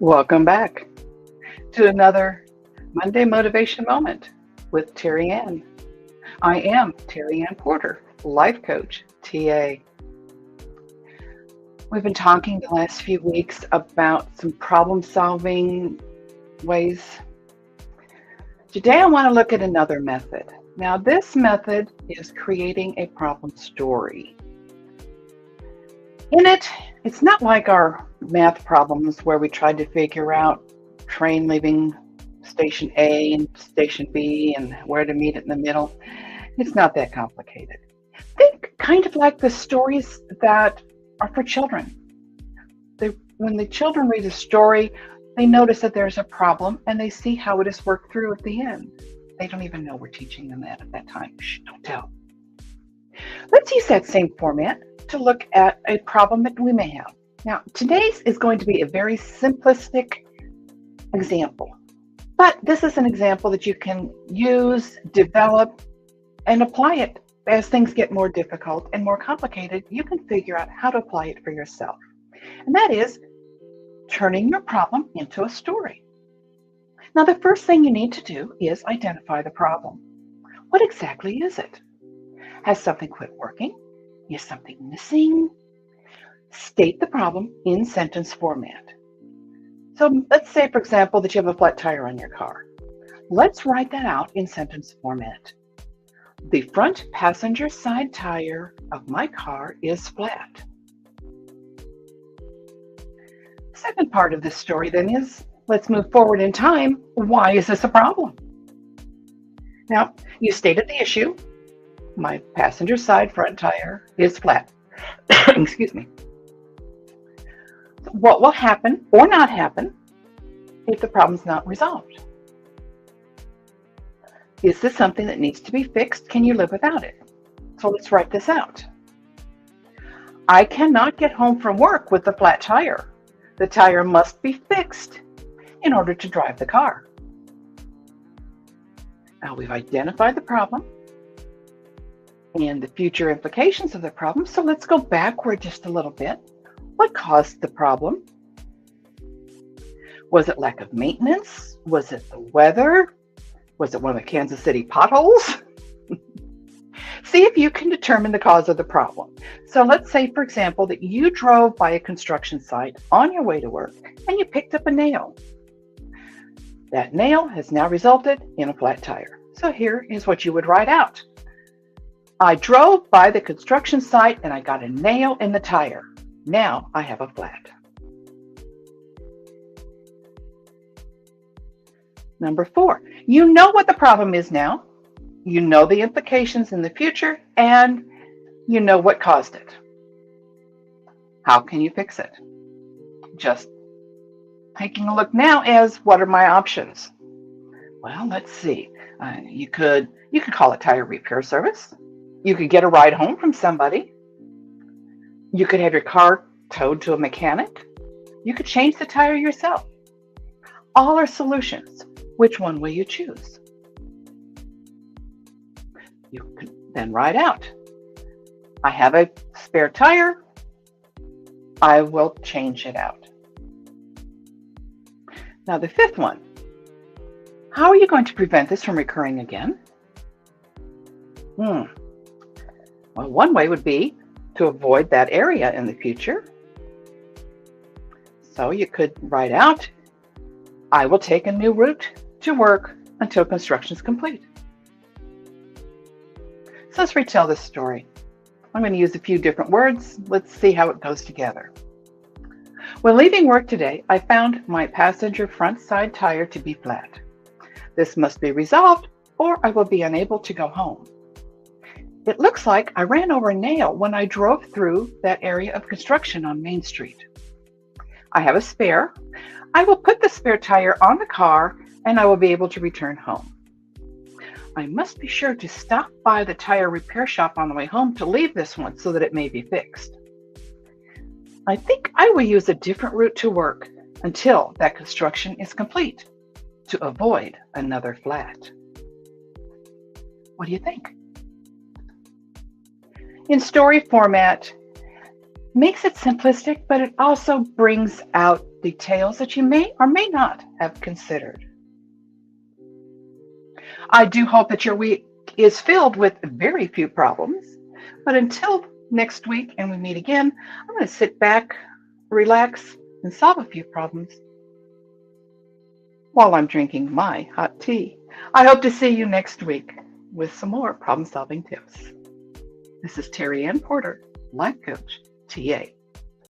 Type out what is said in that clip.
Welcome back to another Monday Motivation Moment with Terry Ann. I am Terry Ann Porter, life coach, TA. We've been talking the last few weeks about some problem solving ways. Today I want to look at another method. Now, this method is creating a problem story. In it, it's not like our math problems where we tried to figure out train leaving station A and station B and where to meet it in the middle. It's not that complicated. Think kind of like the stories that are for children. When the children read a story, they notice that there's a problem and they see how it is worked through at the end. They don't even know we're teaching them that at that time. Shh, don't tell. Let's use that same format to look at a problem that we may have. Now, today's is going to be a very simplistic example, but this is an example that you can use, develop, and apply it as things get more difficult and more complicated. You can figure out how to apply it for yourself. And that is turning your problem into a story. Now, the first thing you need to do is identify the problem. What exactly is it? Has something quit working? Is something missing? State the problem in sentence format. So let's say, for example, that you have a flat tire on your car. Let's write that out in sentence format. The front passenger side tire of my car is flat. The second part of this story then is, let's move forward in time. Why is this a problem? Now, you stated the issue. My passenger side front tire is flat. Excuse me. What will happen or not happen if the problem's not resolved? Is this something that needs to be fixed? Can you live without it? So let's write this out. I cannot get home from work with the flat tire. The tire must be fixed in order to drive the car. Now we've identified the problem and the future implications of the problem. So let's go backward just a little bit. What caused the problem? Was it lack of maintenance? Was it the weather? Was it one of the Kansas City potholes? See if you can determine the cause of the problem. So let's say, for example, that you drove by a construction site on your way to work and you picked up a nail. That nail has now resulted in a flat tire. So here is what you would write out. I drove by the construction site and I got a nail in the tire. Now I have a flat. Number 4, you know what the problem is now. You know the implications in the future and you know what caused it. How can you fix it? Just taking a look now as what are my options? Well, let's see. You could call it tire repair service. You could get a ride home from somebody. You could have your car towed to a mechanic. You could change the tire yourself. All are solutions. Which one will you choose? You can then write out, I have a spare tire. I will change it out. Now the 5th one, how are you going to prevent this from recurring again? Well, one way would be to avoid that area in the future. So you could write out, I will take a new route to work until construction is complete. So let's retell this story. I'm going to use a few different words. Let's see how it goes together. When leaving work today, I found my passenger front side tire to be flat. This must be resolved or I will be unable to go home. It looks like I ran over a nail when I drove through that area of construction on Main Street. I have a spare. I will put the spare tire on the car and I will be able to return home. I must be sure to stop by the tire repair shop on the way home to leave this one so that it may be fixed. I think I will use a different route to work until that construction is complete to avoid another flat. What do you think? In story format, makes it simplistic, but it also brings out details that you may or may not have considered. I do hope that your week is filled with very few problems. But until next week and we meet again, I'm going to sit back, relax, and solve a few problems while I'm drinking my hot tea. I hope to see you next week with some more problem solving tips. This is Terry Ann Porter, Life Coach, TA.